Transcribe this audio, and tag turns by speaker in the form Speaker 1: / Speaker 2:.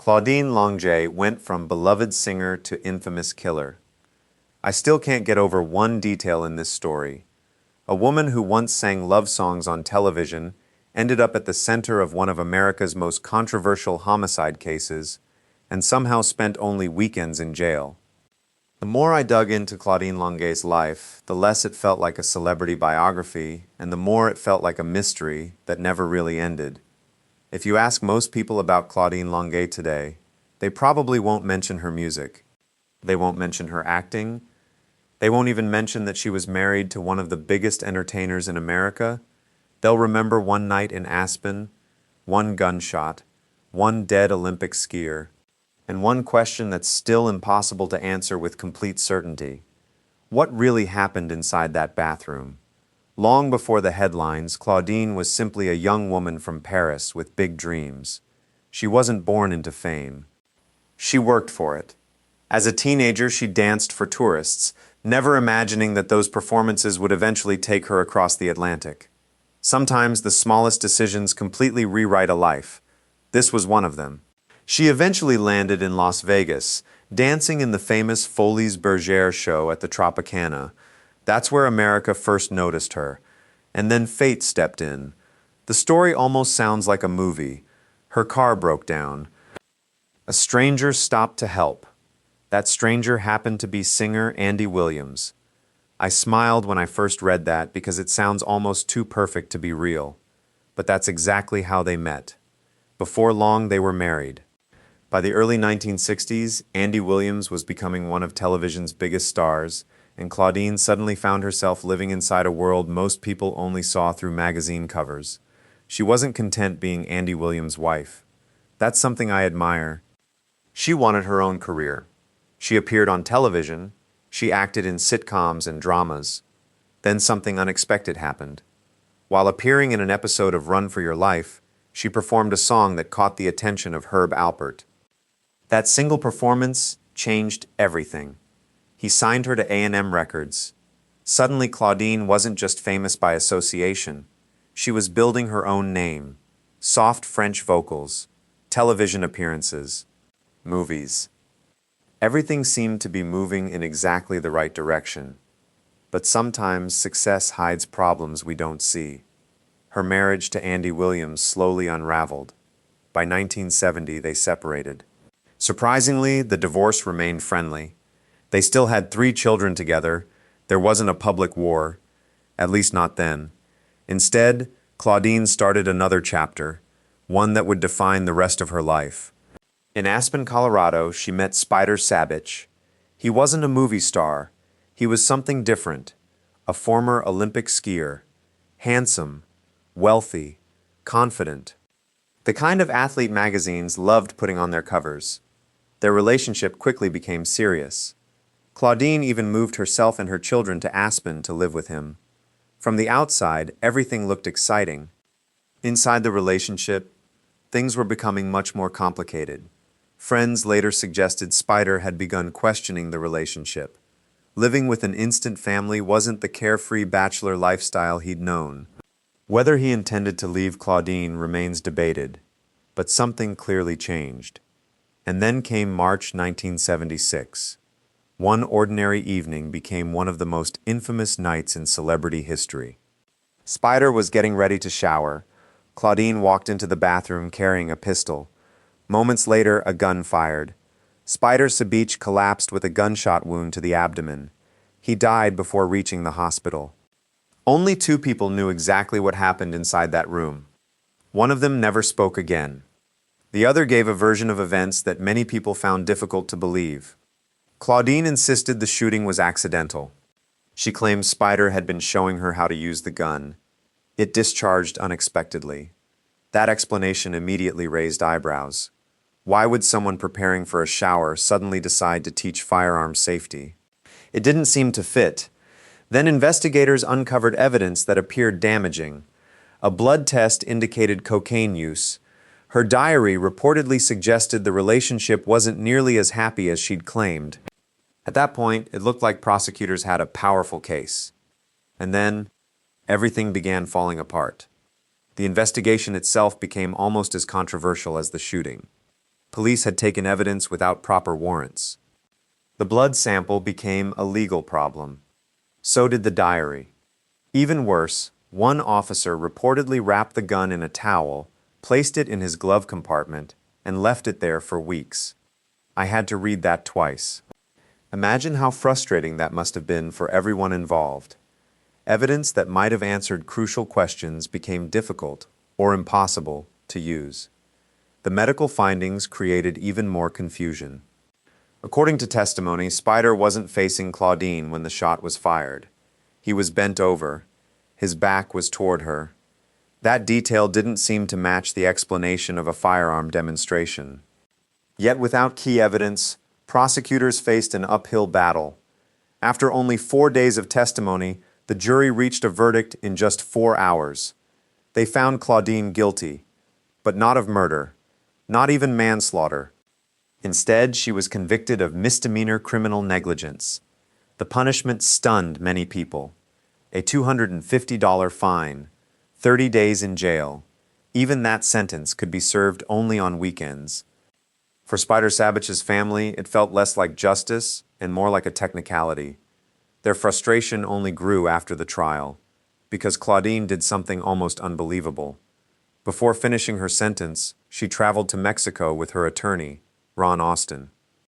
Speaker 1: Claudine Longet went from beloved singer to infamous killer. I still can't get over one detail in this story. A woman who once sang love songs on television ended up at the center of one of America's most controversial homicide cases and somehow spent only weekends in jail. The more I dug into Claudine Longet's life, the less it felt like a celebrity biography, and the more it felt like a mystery that never really ended. If you ask most people about Claudine Longet today, they probably won't mention her music. They won't mention her acting. They won't even mention that she was married to one of the biggest entertainers in America. They'll remember one night in Aspen, one gunshot, one dead Olympic skier, and one question that's still impossible to answer with complete certainty. What really happened inside that bathroom? Long before the headlines, Claudine was simply a young woman from Paris with big dreams. She wasn't born into fame. She worked for it. As a teenager, she danced for tourists, never imagining that those performances would eventually take her across the Atlantic. Sometimes the smallest decisions completely rewrite a life. This was one of them. She eventually landed in Las Vegas, dancing in the famous Folies Bergère show at the Tropicana. That's where America first noticed her. And then fate stepped in. The story almost sounds like a movie. Her car broke down. A stranger stopped to help. That stranger happened to be singer Andy Williams. I smiled when I first read that because it sounds almost too perfect to be real. But that's exactly how they met. Before long, they were married. By the early 1960s, Andy Williams was becoming one of television's biggest stars, and Claudine suddenly found herself living inside a world most people only saw through magazine covers. She wasn't content being Andy Williams' wife. That's something I admire. She wanted her own career. She appeared on television. She acted in sitcoms and dramas. Then something unexpected happened. While appearing in an episode of Run for Your Life, she performed a song that caught the attention of Herb Alpert. That single performance changed everything. He signed her to A&M Records. Suddenly, Claudine wasn't just famous by association. She was building her own name. Soft French vocals, television appearances, movies. Everything seemed to be moving in exactly the right direction. But sometimes success hides problems we don't see. Her marriage to Andy Williams slowly unraveled. By 1970, they separated. Surprisingly, the divorce remained friendly. They still had 3 children together. There wasn't a public war, at least not then. Instead, Claudine started another chapter, one that would define the rest of her life. In Aspen, Colorado, she met Spider Sabich. He wasn't a movie star. He was something different, a former Olympic skier, handsome, wealthy, confident. The kind of athlete magazines loved putting on their covers. Their relationship quickly became serious. Claudine even moved herself and her children to Aspen to live with him. From the outside, everything looked exciting. Inside the relationship, things were becoming much more complicated. Friends later suggested Spider had begun questioning the relationship. Living with an instant family wasn't the carefree bachelor lifestyle he'd known. Whether he intended to leave Claudine remains debated, but something clearly changed. And then came March 1976. One ordinary evening became one of the most infamous nights in celebrity history. Spider was getting ready to shower. Claudine walked into the bathroom carrying a pistol. Moments later, a gun fired. Spider Sabich collapsed with a gunshot wound to the abdomen. He died before reaching the hospital. Only 2 people knew exactly what happened inside that room. One of them never spoke again. The other gave a version of events that many people found difficult to believe. Claudine insisted the shooting was accidental. She claimed Spider had been showing her how to use the gun. It discharged unexpectedly. That explanation immediately raised eyebrows. Why would someone preparing for a shower suddenly decide to teach firearm safety? It didn't seem to fit. Then investigators uncovered evidence that appeared damaging. A blood test indicated cocaine use. Her diary reportedly suggested the relationship wasn't nearly as happy as she'd claimed. At that point, it looked like prosecutors had a powerful case. And then, everything began falling apart. The investigation itself became almost as controversial as the shooting. Police had taken evidence without proper warrants. The blood sample became a legal problem. So did the diary. Even worse, one officer reportedly wrapped the gun in a towel, placed it in his glove compartment, and left it there for weeks. I had to read that twice. Imagine how frustrating that must have been for everyone involved. Evidence that might have answered crucial questions became difficult or impossible to use. The medical findings created even more confusion. According to testimony, Spider wasn't facing Claudine when the shot was fired. He was bent over. His back was toward her. That detail didn't seem to match the explanation of a firearm demonstration. Yet without key evidence, prosecutors faced an uphill battle. After only 4 days of testimony, the jury reached a verdict in just 4 hours. They found Claudine guilty, but not of murder, not even manslaughter. Instead, she was convicted of misdemeanor criminal negligence. The punishment stunned many people. A $250 fine, 30 days in jail. Even that sentence could be served only on weekends. For Spider Sabich's family, it felt less like justice and more like a technicality. Their frustration only grew after the trial, because Claudine did something almost unbelievable. Before finishing her sentence, she traveled to Mexico with her attorney, Ron Austin.